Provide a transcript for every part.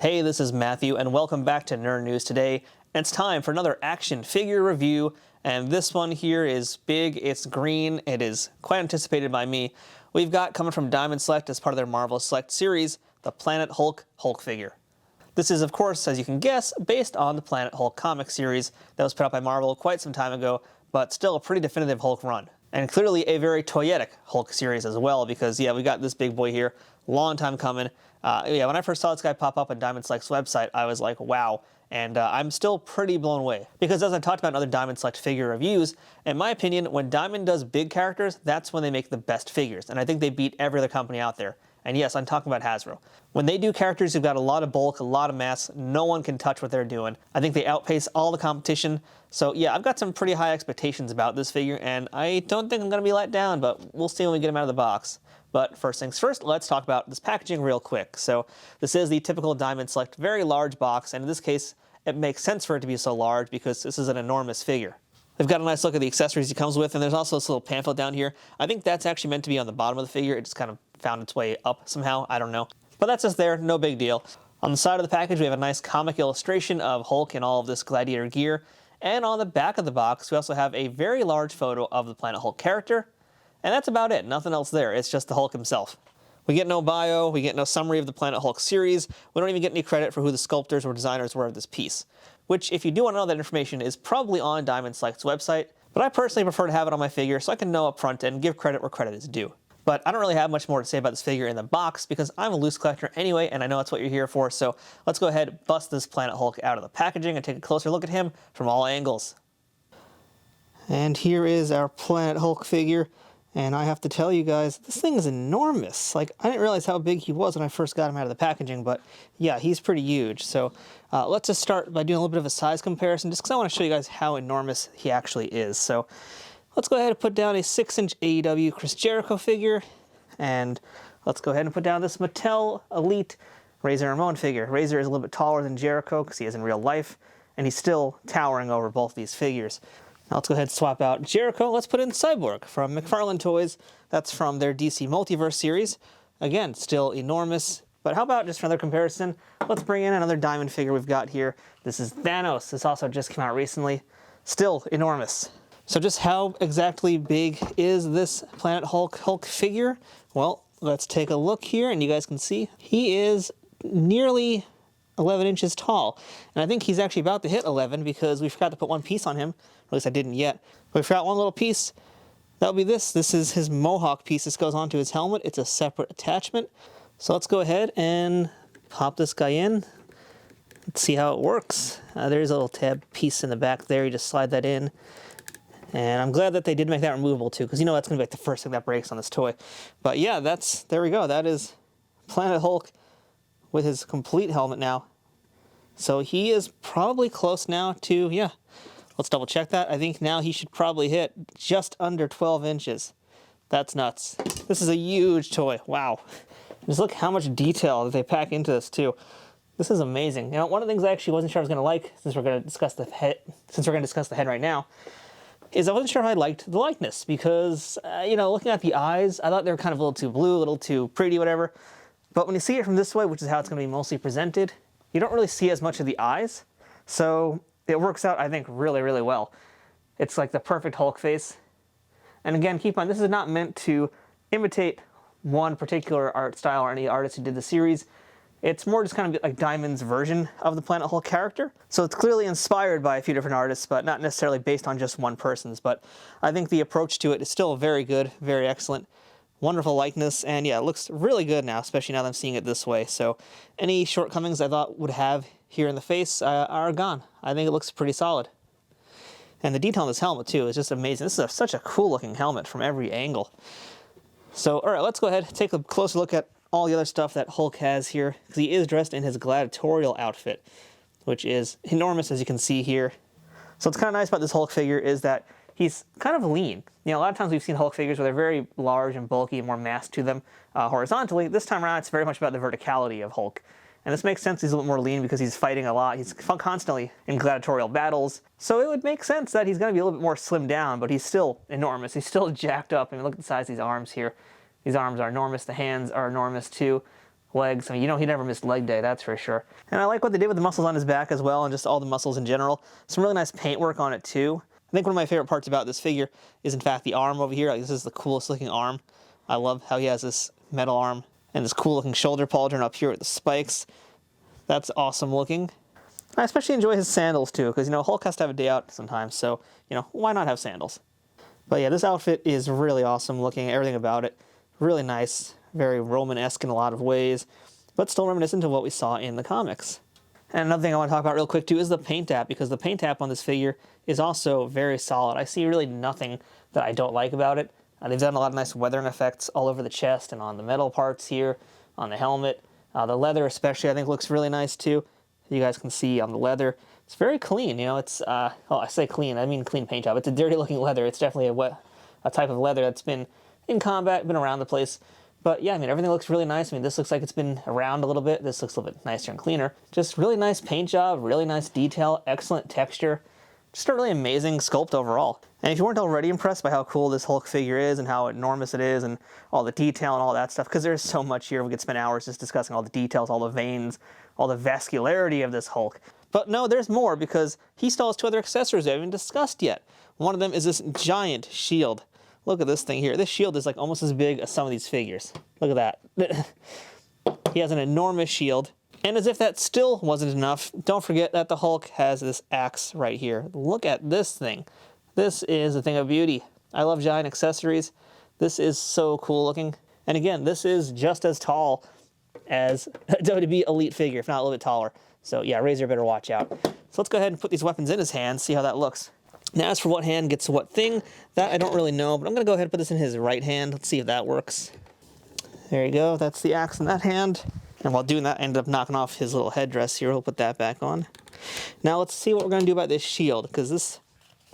Hey, this is Matthew, and welcome back to Nerd News Today. And it's time for another action figure review, and this one here is big, it's green, it is quite anticipated by me. We've got, coming from Diamond Select as part of their Marvel Select series, the Planet Hulk Hulk figure. This is, of course, as you can guess, based on the Planet Hulk comic series that was put out by Marvel quite some time ago, but still a pretty definitive Hulk run. And clearly a very toyetic Hulk series as well, because yeah, we got this big boy here, long time coming. When I first saw this guy pop up on Diamond Select's website, I was like, wow. And I'm still pretty blown away. Because as I talked about in other Diamond Select figure reviews, in my opinion, when Diamond does big characters, that's when they make the best figures. And I think they beat every other company out there. And yes, I'm talking about Hasbro. When they do characters who've got a lot of bulk, a lot of mass, no one can touch what they're doing. I think they outpace all the competition. So yeah, I've got some pretty high expectations about this figure, and I don't think I'm going to be let down, but we'll see when we get him out of the box. But first things first, let's talk about this packaging real quick. So this is the typical Diamond Select very large box, and in this case, it makes sense for it to be so large because this is an enormous figure. They've got a nice look at the accessories he comes with, and there's also this little pamphlet down here. I think that's actually meant to be on the bottom of the figure. It just kind of found its way up somehow, I don't know. But that's just there, no big deal. On the side of the package, we have a nice comic illustration of Hulk in all of this gladiator gear. And on the back of the box, we also have a very large photo of the Planet Hulk character. And that's about it, nothing else there, it's just the Hulk himself. We get no bio, we get no summary of the Planet Hulk series, we don't even get any credit for who the sculptors or designers were of this piece. Which, if you do want to know that information, is probably on Diamond Select's website, but I personally prefer to have it on my figure so I can know up front and give credit where credit is due. But I don't really have much more to say about this figure in the box because I'm a loose collector anyway, and I know that's what you're here for, so let's go ahead, bust this Planet Hulk out of the packaging and take a closer look at him from all angles. And here is our Planet Hulk figure. And I have to tell you guys, this thing is enormous. Like, I didn't realize how big he was when I first got him out of the packaging, but yeah, he's pretty huge. So let's just start by doing a little bit of a size comparison, just because I want to show you guys how enormous he actually is. So let's go ahead and put down a 6-inch AEW Chris Jericho figure, and let's go ahead and put down this Mattel Elite Razor Ramon figure. Razor is a little bit taller than Jericho, because he is in real life, and he's still towering over both these figures. Now let's go ahead and swap out Jericho. Let's put in Cyborg from McFarlane Toys. That's from their DC Multiverse series. Again, still enormous. But how about just for another comparison, let's bring in another Diamond figure we've got here. This is Thanos. This also just came out recently. Still enormous. So just how exactly big is this Planet Hulk figure? Well, let's take a look here and you guys can see he is nearly 11 inches tall. And I think he's actually about to hit 11 because we forgot to put one piece on him. Or at least I didn't yet. But we forgot one little piece. That'll be this. This is his Mohawk piece. This goes onto his helmet. It's a separate attachment. So let's go ahead and pop this guy in. Let's see how it works. There's a little tab piece in the back there. You just slide that in. And I'm glad that they did make that removable too, because you know that's going to be like the first thing that breaks on this toy. But yeah, there we go. That is Planet Hulk with his complete helmet now. So he is probably close now to, yeah, let's double check that. I think now he should probably hit just under 12 inches. That's nuts. This is a huge toy. Wow. Just look how much detail that they pack into this too. This is amazing. You know, one of the things I actually wasn't sure I was going to like, since we're going to discuss the head right now, is I wasn't sure I liked the likeness because, you know, looking at the eyes, I thought they were kind of a little too blue, a little too pretty, whatever. But when you see it from this way, which is how it's going to be mostly presented, you don't really see as much of the eyes. So it works out, I think, really, really well. It's like the perfect Hulk face. And again, keep in mind, this is not meant to imitate one particular art style or any artist who did the series. It's more just kind of like Diamond's version of the Planet Hulk character. So it's clearly inspired by a few different artists, but not necessarily based on just one person's. But I think the approach to it is still very good, very excellent. Wonderful likeness, and yeah, it looks really good now, especially now that I'm seeing it this way. So any shortcomings I thought would have here in the face are gone. I think it looks pretty solid. And the detail on this helmet too is just amazing. This is such a cool looking helmet from every angle. So all right, let's go ahead and take a closer look at all the other stuff that Hulk has here, because he is dressed in his gladiatorial outfit, which is enormous as you can see here. So what's kind of nice about this Hulk figure is that he's kind of lean. You know, a lot of times we've seen Hulk figures where they're very large and bulky and more mass to them horizontally. This time around, it's very much about the verticality of Hulk. And this makes sense he's a little more lean because he's fighting a lot. He's constantly in gladiatorial battles. So it would make sense that he's going to be a little bit more slimmed down, but he's still enormous. He's still jacked up. I mean, look at the size of these arms here. These arms are enormous. The hands are enormous too. legs. I mean, you know, he never missed leg day, that's for sure. And I like what they did with the muscles on his back as well, and just all the muscles in general. Some really nice paint work on it too. I think one of my favorite parts about this figure is in fact the arm over here. Like, this is the coolest looking arm. I love how he has this metal arm and this cool looking shoulder pauldron up here with the spikes. That's awesome looking. I especially enjoy his sandals too, because, you know, Hulk has to have a day out sometimes, so, you know, why not have sandals? But yeah, this outfit is really awesome looking, everything about it. Really nice, very Roman-esque in a lot of ways, but still reminiscent of what we saw in the comics. And another thing I want to talk about real quick too is the paint app, because the paint app on this figure is also very solid. I see really nothing that I don't like about it. They've done a lot of nice weathering effects all over the chest and on the metal parts here, on the helmet. The leather especially I think looks really nice too. You guys can see on the leather. It's very clean, you know, it's, well, I say clean, I mean clean paint job. It's a dirty looking leather. It's definitely a type of leather that's been in combat, been around the place. But yeah, I mean, everything looks really nice. I mean, this looks like it's been around a little bit. This looks a little bit nicer and cleaner. Just really nice paint job, really nice detail, excellent texture. Just a really amazing sculpt overall. And if you weren't already impressed by how cool this Hulk figure is and how enormous it is and all the detail and all that stuff, because there's so much here, we could spend hours just discussing all the details, all the veins, all the vascularity of this Hulk. But no, there's more, because he still has two other accessories we haven't discussed yet. One of them is this giant shield. Look at this thing here. This shield is like almost as big as some of these figures. Look at that. He has an enormous shield. And as if that still wasn't enough, don't forget that the Hulk has this axe right here. Look at this thing. This is a thing of beauty. I love giant accessories. This is so cool looking. And again, this is just as tall as a WWE Elite figure, if not a little bit taller. So yeah, Razor better watch out. So let's go ahead and put these weapons in his hand, see how that looks. Now as for what hand gets what thing, that I don't really know, but I'm going to go ahead and put this in his right hand. Let's see if that works. There you go, that's the axe in that hand. And while doing that, I ended up knocking off his little headdress here. We'll put that back on. Now let's see what we're going to do about this shield, because this,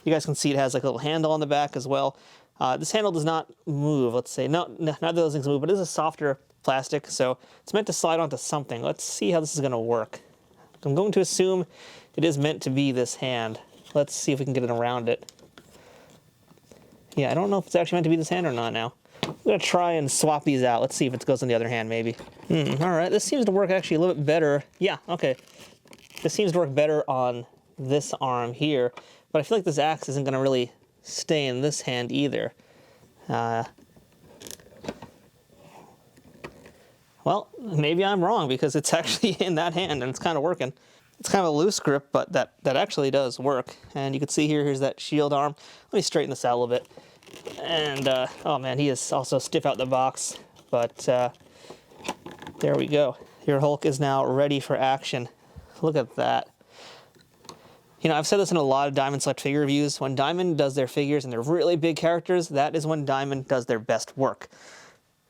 you guys can see it has like a little handle on the back as well. This handle does not move, let's say. No, none of those things move, but it is a softer plastic, so it's meant to slide onto something. Let's see how this is going to work. I'm going to assume it is meant to be this hand. Let's see if we can get it around it. Yeah, I don't know if it's actually meant to be this hand or not now. I'm going to try and swap these out. Let's see if it goes on the other hand, maybe. All right, this seems to work actually a little bit better. Yeah, okay. This seems to work better on this arm here, but I feel like this axe isn't going to really stay in this hand either. Well, maybe I'm wrong, because it's actually in that hand and it's kind of working. It's kind of a loose grip, but that actually does work. And you can see here, here's that shield arm. Let me straighten this out a little bit. And, oh man, he is also stiff out the box. But, there we go. Your Hulk is now ready for action. Look at that. You know, I've said this in a lot of Diamond Select figure reviews. When Diamond does their figures and they're really big characters, that is when Diamond does their best work.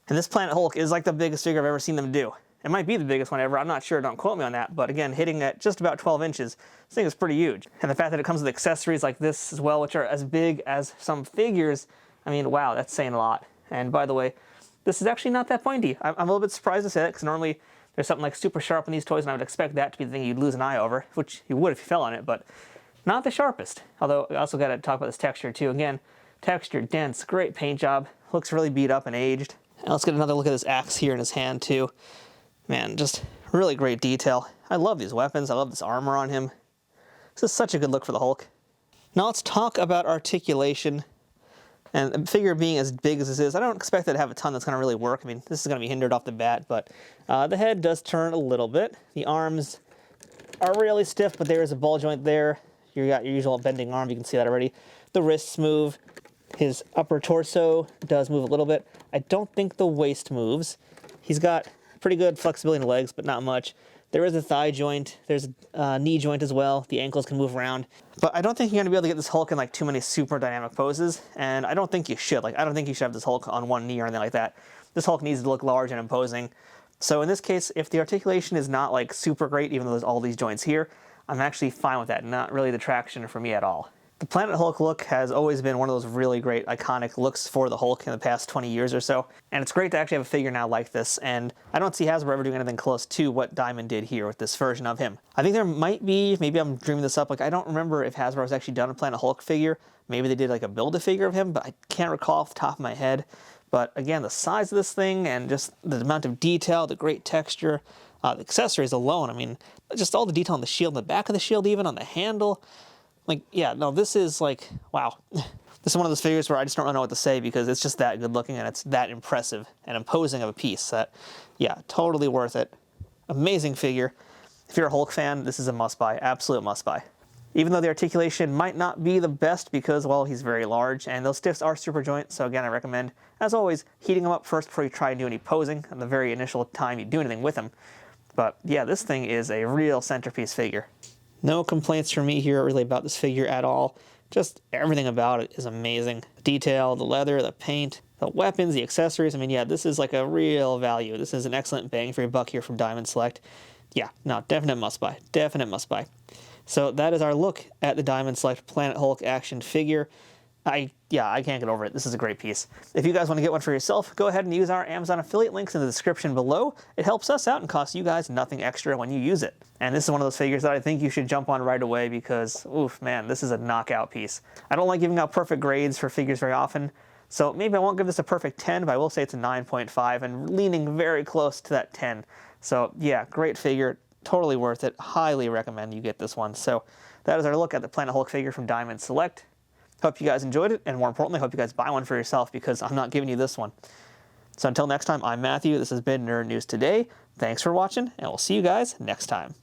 And this Planet Hulk is like the biggest figure I've ever seen them do. It might be the biggest one ever, I'm not sure, don't quote me on that, but again, hitting at just about 12 inches, this thing is pretty huge. And the fact that it comes with accessories like this as well, which are as big as some figures, I mean, wow, that's saying a lot. And by the way, this is actually not that pointy. I'm a little bit surprised to say that, because normally there's something like super sharp in these toys, and I would expect that to be the thing you'd lose an eye over, which you would if you fell on it, but not the sharpest. Although, I also got to talk about this texture too. Again, texture, dense, great paint job, looks really beat up and aged. And let's get another look at this axe here in his hand too. Man, just really great detail. I love these weapons. I love this armor on him. This is such a good look for the Hulk. Now let's talk about articulation. And the figure being as big as this is, I don't expect it to have a ton that's going to really work. I mean, this is going to be hindered off the bat, but the head does turn a little bit. The arms are really stiff, but there is a ball joint there. You got your usual bending arm. You can see that already. The wrists move. His upper torso does move a little bit. I don't think the waist moves. He's got pretty good flexibility in the legs, but not much. There is a thigh joint. There's a knee joint as well. The ankles can move around. But I don't think you're going to be able to get this Hulk in like too many super dynamic poses, and I don't think you should. Like, I don't think you should have this Hulk on one knee or anything like that. This Hulk needs to look large and imposing. So in this case, if the articulation is not like super great, even though there's all these joints here, I'm actually fine with that. Not really the traction for me at all. The Planet Hulk look has always been one of those really great iconic looks for the Hulk in the past 20 years or so, and it's great to actually have a figure now like this, and I don't see Hasbro ever doing anything close to what Diamond did here with this version of him. I think there might be, maybe I'm dreaming this up, like I don't remember if Hasbro has actually done a Planet Hulk figure. Maybe they did like a Build-A-Figure of him, but I can't recall off the top of my head. But again, the size of this thing and just the amount of detail, the great texture, the accessories alone, I mean, just all the detail on the shield, the back of the shield even, on the handle. Like, yeah, no, this is like, wow. This is one of those figures where I just don't really know what to say because it's just that good looking and it's that impressive and imposing of a piece that, yeah, totally worth it. Amazing figure. If you're a Hulk fan, this is a must-buy, absolute must-buy. Even though the articulation might not be the best because, well, he's very large and those stiffs are super joint, so again, I recommend, as always, heating him up first before you try and do any posing at the very initial time you do anything with him. But yeah, this thing is a real centerpiece figure. No complaints from me here really about this figure at all. Just everything about it is amazing. The detail, the leather, the paint, the weapons, the accessories. I mean, yeah, this is like a real value. This is an excellent bang for your buck here from Diamond Select. Yeah, no, definite must-buy. Definite must-buy. So that is our look at the Diamond Select Planet Hulk action figure. I can't get over it. This is a great piece. If you guys want to get one for yourself, go ahead and use our Amazon affiliate links in the description below. It helps us out and costs you guys nothing extra when you use it. And this is one of those figures that I think you should jump on right away because, oof, man, this is a knockout piece. I don't like giving out perfect grades for figures very often, so maybe I won't give this a perfect 10, but I will say it's a 9.5 and leaning very close to that 10. So yeah, great figure, totally worth it. Highly recommend you get this one. So that is our look at the Planet Hulk figure from Diamond Select. Hope you guys enjoyed it, and more importantly, hope you guys buy one for yourself because I'm not giving you this one. So until next time, I'm Matthew. This has been Nerd News Today. Thanks for watching, and we'll see you guys next time.